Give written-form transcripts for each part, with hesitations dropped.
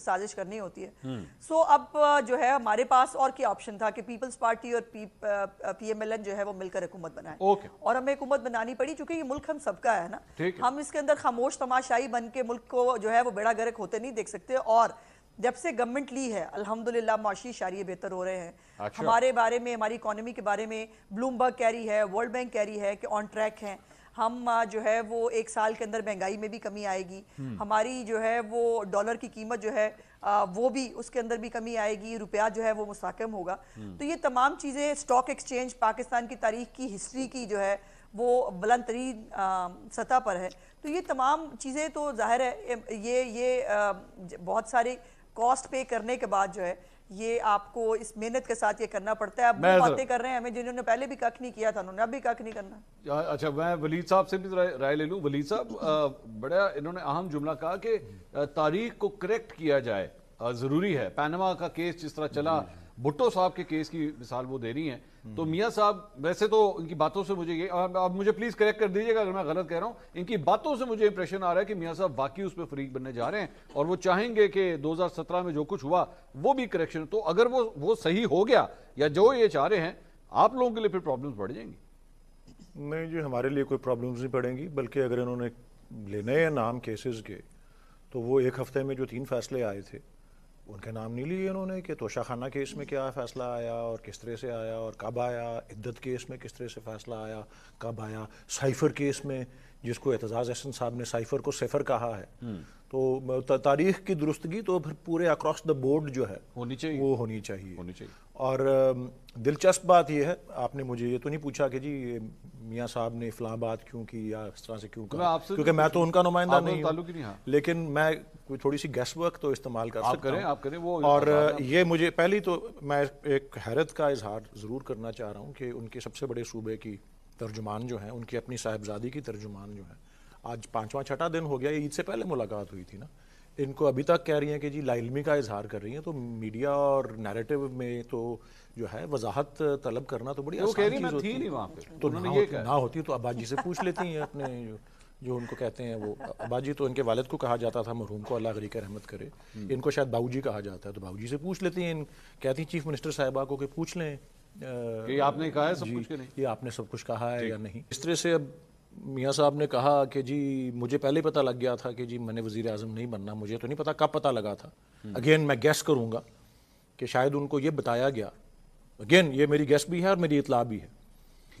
سازش کرنی ہوتی ہے. سو اب جو ہے ہمارے پاس اور کیا آپشن تھا کہ پیپلز پارٹی اور پی ایم ایل این جو ہے وہ مل کر حکومت بنائیں, اور ہمیں حکومت بنانی پڑی چونکہ یہ ملک ہم سب کا ہے نا. ہم اس کے اندر خاموش تماشائی بن کے ملک کو جو ہے وہ بیڑا گرک ہوتے نہیں دیکھ سکتے. اور جب سے گورنمنٹ لی ہے الحمدللہ معاشی اشاریے بہتر ہو رہے ہیں. ہمارے بارے میں, ہماری اکانومی کے بارے میں بلومبرگ کہہ رہی ہے, ورلڈ بینک کہہ رہی ہے کہ آن ٹریک ہیں ہم. جو ہے وہ 1 سال کے اندر مہنگائی میں بھی کمی آئے گی, ہماری جو ہے وہ ڈالر کی قیمت جو ہے وہ بھی اس کے اندر بھی کمی آئے گی, روپیہ جو ہے وہ مستحکم ہوگا. تو یہ تمام چیزیں, اسٹاک ایکسچینج پاکستان کی تاریخ کی ہسٹری کی جو ہے وہ بلند ترین سطح پر ہے. تو یہ تمام چیزیں تو ظاہر ہے یہ بہت سارے کاسٹ پے کرنے کے بعد جو ہے یہ آپ کو اس محنت کے ساتھ یہ کرنا پڑتا ہے. اب وہ باتیں کر رہے ہیں ہمیں جنہوں نے پہلے بھی کک نہیں کیا تھا, انہوں نے اب بھی کک نہیں کرنا. اچھا, میں ولید صاحب سے بھی رائے لے لوں. ولید صاحب, بڑا انہوں نے اہم جملہ کہا کہ تاریخ کو کریکٹ کیا جائے, ضروری ہے. پینما کا کیس جس طرح چلا, بھٹو صاحب کے کیس کی مثال وہ دے رہی ہیں. تو میاں صاحب ویسے تو ان کی باتوں سے مجھے یہ, اب مجھے پلیز کریکٹ کر دیجیے گا اگر میں غلط کہہ رہا ہوں, ان کی باتوں سے مجھے امپریشن آ رہا ہے کہ میاں صاحب واقعی اس پہ فریق بننے جا رہے ہیں اور وہ چاہیں گے کہ 2017 میں جو کچھ ہوا وہ بھی کریکشن. تو اگر وہ صحیح ہو گیا یا جو یہ چاہ رہے ہیں, آپ لوگوں کے لیے پھر پرابلمز بڑھ جائیں گی؟ نہیں جی, ہمارے لیے کوئی پرابلمز نہیں پڑیں گی, بلکہ اگر انہوں نے لینے ہیں نام کیسز کے تو وہ 1 ہفتے میں جو 3 فیصلے آئے تھے ان کے نام نہیں لیے انہوں نے کہ توشہ خانہ کیس میں کیا فیصلہ آیا اور کس طرح سے آیا اور کب آیا, عدت کیس میں کس طرح سے فیصلہ آیا کب آیا, سائفر کیس میں جس کو اعتزاز احسن صاحب نے سائفر کو صفر کہا ہے. تو تاریخ کی درستگی تو پھر پورے اکراس دا بورڈ جو ہے وہ ہونی چاہیے. اور دلچسپ بات یہ ہے, آپ نے مجھے یہ تو نہیں پوچھا کہ جی میاں صاحب نے فلاں بات کیوں کی یا اس طرح سے کیوں کہا, کیونکہ میں تو ان کا نمائندہ نہیں ہوں, لیکن میں کوئی تھوڑی سی گیس ورک تو استعمال کر سکتا ہوں. اور یہ مجھے پہلی تو میں ایک حیرت کا اظہار ضرور کرنا چاہ رہا ہوں کہ ان کے سب سے بڑے صوبے کی ترجمان جو ہیں, ان کی اپنی صاحبزادی کی ترجمان جو ہیں, آج 5واں 6واں دن ہو گیا, عید سے پہلے ملاقات ہوئی تھی نا, ان کو ابھی تک کہہ رہی ہیں کہ جی لا علمی کا اظہار کر رہی ہیں. تو میڈیا اور نیریٹو میں تو جو ہے وضاحت طلب کرنا تو بڑی آسان چیز ہوتی ہے. تو نہ ہوتی تو ابا جی سے پوچھ لیتی ہیں اپنے جو ان کو کہتے ہیں وہ ابا جی, تو ان کے والد کو کہا جاتا تھا مرحوم کو, اللہ غریق رحمت کرے, ان کو شاید باؤ جی کہا جاتا ہے, تو باؤ جی سے پوچھ لیتی ہیں. کہتی ہیں چیف منسٹر صاحبہ کو کہ پوچھ لیں کہ آپ نے کہا ہے سب کچھ کہ نہیں, یہ آپ نے سب کچھ کہا ہے یا نہیں. اس طرح سے اب میاں صاحب نے کہا کہ جی مجھے پہلے پتہ لگ گیا تھا کہ جی میں نے وزیر اعظم نہیں بننا, مجھے تو نہیں پتا کب پتہ لگا تھا. اگین میں گیس کروں گا کہ شاید ان کو یہ بتایا گیا, اگین یہ میری گیس بھی ہے اور میری اطلاع بھی ہے,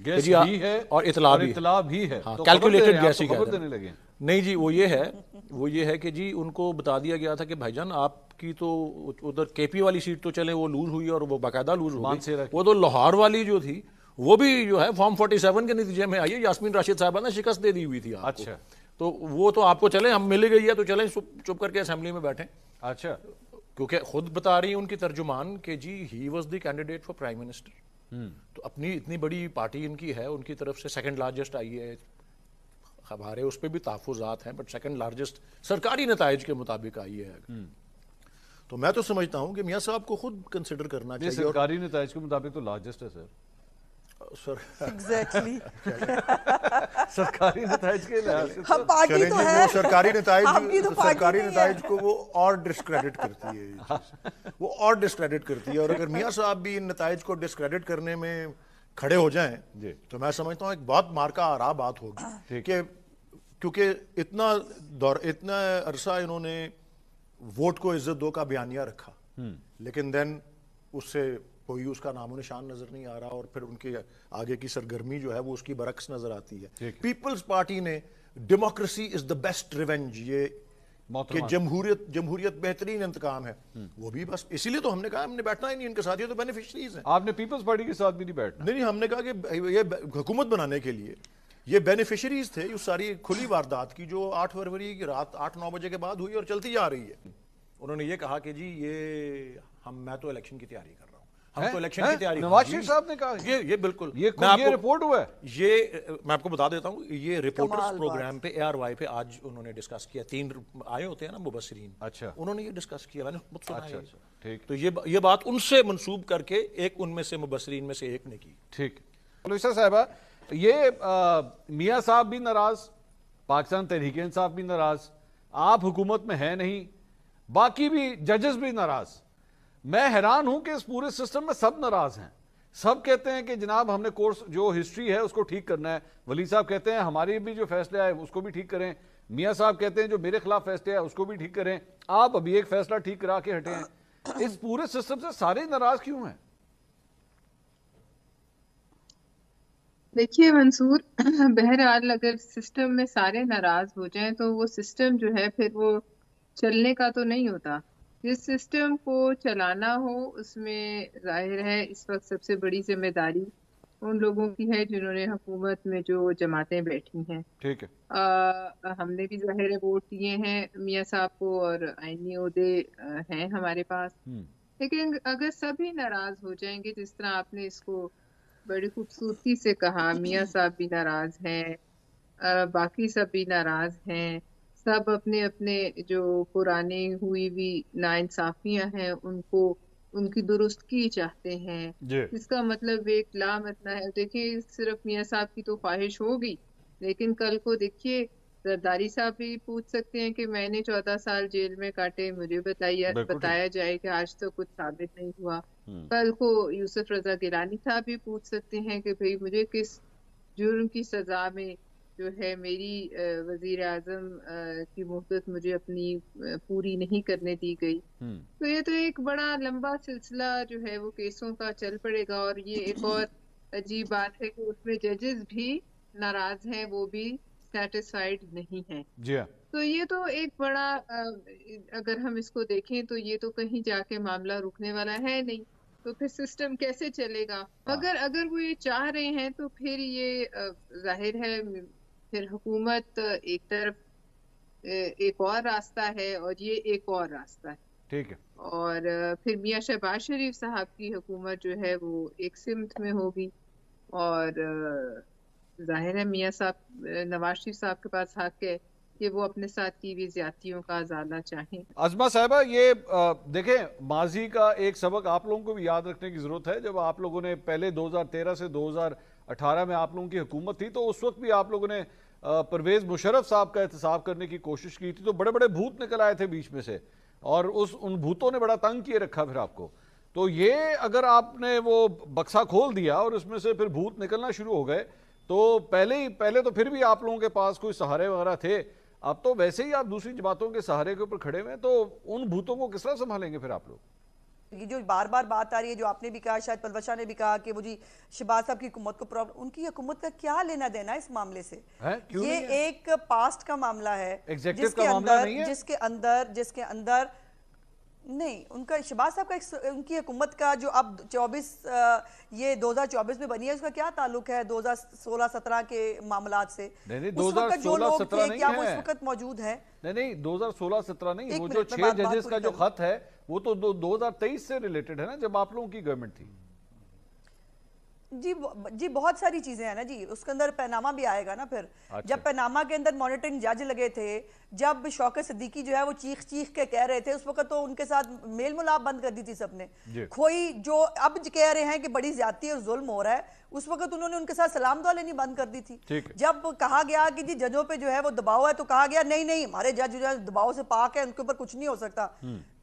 گیس بھی ہے اور اطلاع بھی ہے, کیلکولیٹڈ گیس ہی کہتے ہیں. نہیں جی, وہ یہ ہے کہ جی ان کو بتا دیا گیا تھا کہ بھائی جان آپ کی تو ادھر کے پی والی سیٹ تو چلے وہ لوز ہوئی اور وہ باقاعدہ لوز ہو گئی, وہ تو لاہور والی جو تھی وہ بھی جو ہے فارم 47 کے نتیجے میں آئی ہے, یاسمین راشد صاحبہ نے شکست دے دی ہوئی تھی. اچھا, تو وہ تو آپ کو چلیں ہم مل گئی ہے تو چلیں چپ کر کے اسمبلی میں بیٹھیں. اچھا, کیونکہ خود بتا رہی ہیں ان کی ترجمان کہ جی he was the candidate for prime minister. تو اپنی اتنی بڑی پارٹی ان کی ہے, ان کی طرف سے سیکنڈ لارجسٹ آئی ہے, ہمارے اس پہ بھی تحفظات ہیں, بٹ سیکنڈ لارجسٹ سرکاری نتائج کے مطابق آئی ہے. تو میں تو سمجھتا ہوں کہ میاں صاحب کو خود کنسیڈر کرنا چاہیے. سرکاری نتائج کے مطابق تو لارجسٹ ہے سر. ایگزیکٹلی سرکاری نتائج کے لحاظ سے سرکاری نتائج کو وہ اور ڈسکریڈٹ کرتی ہے, وہ اور ڈسکریڈٹ کرتی ہے. اور اگر میاں صاحب بھی ان نتائج کو ڈسکریڈٹ کرنے میں کھڑے ہو جائیں تو میں سمجھتا ہوں ایک بہت مارکا آرا بات ہوگی, کہ کیونکہ اتنا عرصہ انہوں نے ووٹ کو عزت دو کا بیانیہ رکھا, لیکن دین اس سے کوئی اس کا نام و نشان نظر نہیں آ رہا, اور پھر ان کے آگے کی سرگرمی جو ہے وہ اس کی برعکس نظر آتی ہے. پیپلز پارٹی نے democracy is the best revenge, یہ کہ جمہوریت بہترین انتقام ہے, وہ بھی بس اسی لیے تو ہم نے کہا ہم نے بیٹھنا ہی نہیں ان کے ساتھ, یہ تو بینیفیشریز ہیں. آپ نے پیپلز پارٹی کے ساتھ بھی نہیں بیٹھنا؟ نہیں, ہم نے کہا کہ یہ حکومت بنانے کے لیے یہ بینیفیشریز تھے اس ساری کھلی واردات کی جو 8 فروری کی رات 8-9 بجے کے بعد ہوئی اور چلتی جا رہی ہے. انہوں نے یہ کہا کہ جی میں تو الیکشن کی تیاری کر رہا ہوں, ہم تو الیکشن کی تیاری. نواز شریف صاحب نے کہا یہ بالکل, یہ رپورٹ ہوا ہے, یہ میں آپ کو بتا دیتا ہوں, یہ رپورٹرز پروگرام پہ ARY پہ آج انہوں نے ڈسکس کیا. 3 آئے ہوتے ہیں نا مبصرین, اچھا, انہوں نے یہ ڈسکس کیا, میں نے خود سنا ہے. ٹھیک, تو یہ بات ان سے منسوب کر کے ایک ان میں سے مبصرین میں سے ایک نے کی. ٹھیک. پولیسا صاحبہ, یہ میاں صاحب بھی ناراض, پاکستان تحریک انصاف بھی ناراض, آپ حکومت میں ہیں نہیں, باقی بھی ججز بھی ناراض. میں حیران ہوں کہ اس پورے سسٹم میں سب ناراض ہیں. سب کہتے ہیں کہ جناب ہم نے کورس جو ہسٹری ہے اس کو ٹھیک کرنا ہے. ولی صاحب کہتے ہیں ہماری بھی جو فیصلہ ہے اس کو بھی ٹھیک کریں. میاں صاحب کہتے ہیں جو میرے خلاف فیصلہ ہے اس کو بھی ٹھیک کریں. آپ ابھی ایک فیصلہ ٹھیک کرا کے ہٹے ہیں. اس پورے سسٹم سے سارے ناراض کیوں ہیں؟ دیکھیے منصور، بہرحال اگر سسٹم میں سارے ناراض ہو جائیں تو وہ سسٹم جو ہے پھر وہ چلنے کا تو نہیں ہوتا. جس سسٹم کو چلانا ہو اس میں ظاہر ہے اس وقت سب سے بڑی ذمہ داری ان لوگوں کی ہے جنہوں نے حکومت میں جو جماعتیں بیٹھی ہیں. ٹھیک ہے. ہم نے بھی ظاہر ہے ووٹ دیے ہیں میاں صاحب کو اور آئینی عہدے ہیں ہمارے پاس. لیکن اگر سبھی ناراض ہو جائیں گے، جس طرح آپ نے اس کو بڑی خوبصورتی سے کہا، میاں صاحب بھی ناراض ہیں، باقی سب بھی ناراض ہیں، سب اپنے اپنے جو پرانی ہوئی ہوئی ناانصافیاں ہیں ان کی درستگی چاہتے ہیں. اس کا مطلب ایک لامتنا ہے. دیکھیں صرف میاں صاحب کی تو خواہش ہوگی، لیکن کل کو دیکھیے زرداری صاحب بھی پوچھ سکتے ہیں کہ میں نے 14 سال جیل میں کاٹے، مجھے بتایا جائے کہ آج تک کچھ ثابت نہیں ہوا. کل کو یوسف رضا گیلانی صاحب بھی پوچھ سکتے ہیں کہ بھئی مجھے کس جرم کی سزا میں جو ہے میری وزیر اعظم کی مہلت مجھے اپنی پوری نہیں کرنے دی گئی. تو یہ تو ایک بڑا لمبا سلسلہ جو ہے وہ کیسوں کا چل پڑے گا. اور یہ ایک اور عجیب بات ہے کہ اس میں ججز بھی ناراض ہیں، وہ بھی سیٹسفائیڈ نہیں ہیں. تو یہ تو ایک بڑا اگر ہم اس کو دیکھیں تو یہ تو کہیں جا کے معاملہ رکنے والا ہے نہیں. تو پھر سسٹم کیسے چلے گا؟ اگر وہ یہ چاہ رہے ہیں تو پھر یہ ظاہر ہے پھر حکومت ایک طرف ایک اور راستہ ہے اور یہ ایک اور راستہ ہے. ٹھیک ہے. اور پھر میاں شہباز شریف صاحب کی حکومت جو ہے وہ ایک سمت میں ہوگی. اور ظاہر ہے میاں صاحب نواز شریف صاحب کے پاس حق ہے کہ وہ اپنے ساتھ کی ہوئی زیادتیوں کا ازالہ چاہیں. عظمہ صاحبہ، یہ دیکھیں ماضی کا ایک سبق آپ لوگوں کو بھی یاد رکھنے کی ضرورت ہے. جب آپ لوگوں نے پہلے 2013 سے 2018 میں آپ لوگوں کی حکومت تھی تو اس وقت بھی آپ لوگوں نے پرویز مشرف صاحب کا احتساب کرنے کی کوشش کی تھی. تو بڑے بڑے بھوت نکل آئے تھے بیچ میں سے اور ان بھوتوں نے بڑا تنگ کیے رکھا پھر آپ کو. تو یہ اگر آپ نے وہ بکسا کھول دیا اور اس میں سے پھر بھوت نکلنا شروع ہو گئے تو پہلے تو پھر بھی آپ لوگوں کے پاس کوئی سہارے وغیرہ تھے. اب تو ویسے ہی آپ دوسری جماعتوں کے سہارے کے اوپر کھڑے ہوئے ہیں، تو ان بھوتوں کو کس طرح سنبھالیں گے پھر آپ لوگ؟ یہ جو بار بار بات آ رہی ہے، جو آپ نے بھی کہا، شاید پلوش شاہ نے بھی کہا کہ وہ جی شہباز صاحب کی حکومت کو پرابلم، ان کی حکومت کا کیا لینا دینا اس معاملے سے؟ یہ ایک پاسٹ کا معاملہ ہے جس کے اندر نہیں ان کا شہباز صاحب کا ان کی حکومت کا جو اب 2024 میں بنی ہے اس کا کیا تعلق ہے 2016-17 کے معاملات سے؟ اس وقت جو لوگ تھے کیا وہ اس وقت موجود ہیں؟ نہیں 2016-17 نہیں، وہ جو 6 ججز کا جو خط ہے وہ تو 2023 سے ریلیٹڈ ہے نا، جب آپ لوگوں کی گورنمنٹ تھی. جی بہت ساری چیزیں ہیں نا جی. اس کے اندر پیناما بھی آئے گا نا. پھر جب پیناما کے اندر مانیٹرنگ جج لگے تھے، جب شوکت صدیقی جو ہے وہ چیخ کے کہہ رہے تھے، اس وقت تو ان کے ساتھ میل ملاپ بند کر دی تھی سب نے. کوئی جو اب کہہ رہے ہیں کہ بڑی زیادتی اور ظلم ہو رہا ہے، اس وقت انہوں نے ان کے ساتھ سلام دعا لینی بند کر دی تھی. جب کہا گیا کہ جی ججوں پہ جو ہے وہ دباؤ ہے تو کہا گیا نہیں ہمارے جج جو ہے دباؤ سے پاک ہے، ان کے اوپر کچھ نہیں ہو سکتا.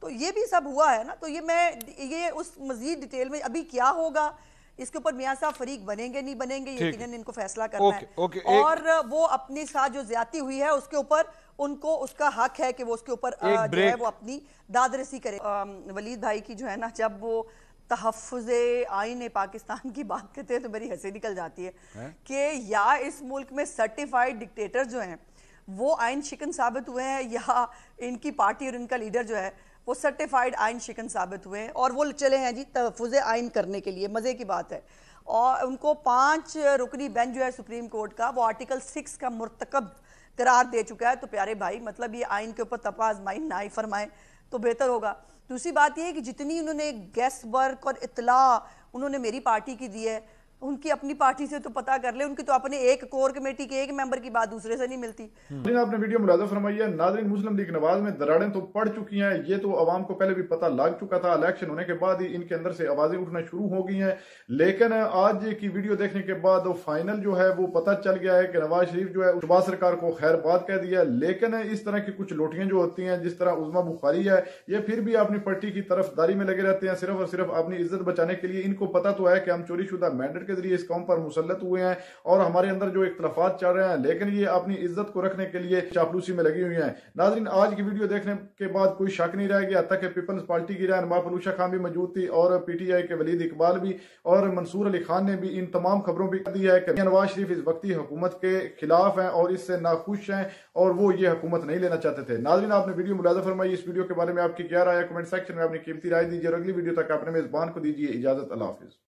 تو یہ بھی سب ہوا ہے نا. تو یہ اس مزید ڈیٹیل میں ابھی کیا ہوگا اس کے اوپر میاں صاحب فریق بنیں گے نہیں بنیں گے، یقیناً ان کو فیصلہ کرنا ہے. اور وہ اپنے ساتھ جو زیادتی ہوئی ہے اس کے اوپر ان کو اس کا حق ہے کہ وہ اس کے اوپر جو ہے وہ اپنی داد رسی کرے. ولید بھائی کی جو ہے نا جب وہ تحفظ آئین پاکستان کی بات کرتے ہیں تو میری ہنسی نکل جاتی ہے کہ یا اس ملک میں سرٹیفائیڈ ڈکٹیٹر جو ہیں وہ آئین شکن ثابت ہوئے ہیں، یا ان کی پارٹی اور ان کا لیڈر جو ہے وہ سرٹیفائیڈ آئین شکن ثابت ہوئے ہیں اور وہ چلے ہیں جی تحفظ آئین کرنے کے لیے. مزے کی بات ہے. اور ان کو 5 رکنی بینچ جو ہے سپریم کورٹ کا وہ آرٹیکل 6 کا مرتکب قرار دے چکا ہے. تو پیارے بھائی مطلب یہ آئین کے اوپر تپا آزمائی نہ ہی فرمائیں تو بہتر ہوگا. دوسری بات یہ ہے کہ جتنی انہوں نے گیس ورک اور اطلاع انہوں نے میری پارٹی کی دی ہے ان کی اپنی پارٹی سے تو پتہ کر لے، ان کی تو اپنے ایک کور کمیٹی کے ایک ممبر کی بات دوسرے سے نہیں ملتی۔ ناظرین آپ نے ویڈیو ملاحظہ فرمائی ہے، ناظرین مسلم لیگ نواز میں دراڑیں تو پڑ چکی ہیں، یہ تو عوام کو پہلے بھی پتہ لگ چکا تھا، الیکشن ہونے کے بعد ہی ان کے اندر سے آوازیں اٹھنا شروع ہو گئی ہیں، لیکن آج کی ویڈیو دیکھنے کے بعد فائنل جو ہے وہ پتہ چل گیا ہے کہ نواز شریف جو ہے شہباز سرکار کو خیر بات کہہ دیا، لیکن اس طرح کی کچھ لوٹیاں جو ہوتی ہیں جس طرح عظمیٰ بخاری ہے، یہ پھر بھی اپنی پارٹی کی طرف داری میں لگے رہتے ہیں، صرف اور صرف اپنی عزت بچانے کے لیے۔ ان کو پتہ تو ہے کہ ہم چوری شدہ مینڈیٹ کے ذریعے اس قوم پر مسلط ہوئے ہیں اور ہمارے اندر جو اختلافات چل رہے ہیں، لیکن یہ اپنی عزت کو رکھنے کے لیے چاپلوسی میں لگی ہوئی ہیں۔ ناظرین آج کی ویڈیو دیکھنے کے بعد کوئی شک نہیں رہ گیا، حتیٰ کہ پیپلز پارٹی کی رہنما فلوشہ خان بھی موجود تھی اور پی ٹی آئی کے ولید اقبال بھی اور منصور علی خان نے بھی ان تمام خبروں پہ دی ہے کہ نواز شریف اس وقتی حکومت کے خلاف ہیں اور اس سے ناخوش ہیں اور وہ یہ حکومت نہیں لینا چاہتے تھے۔ ناظرین آپ نے ویڈیو ملاحظہ فرمائی، اس ویڈیو کے بارے میں آپ کی کیا رائے ہے؟ کمنٹ سیکشن میں اپنی قیمتی رائے دیجیے اور اگلی ویڈیو تک اپنے میزبان کو دیجیے اجازت۔ اللہ حافظ۔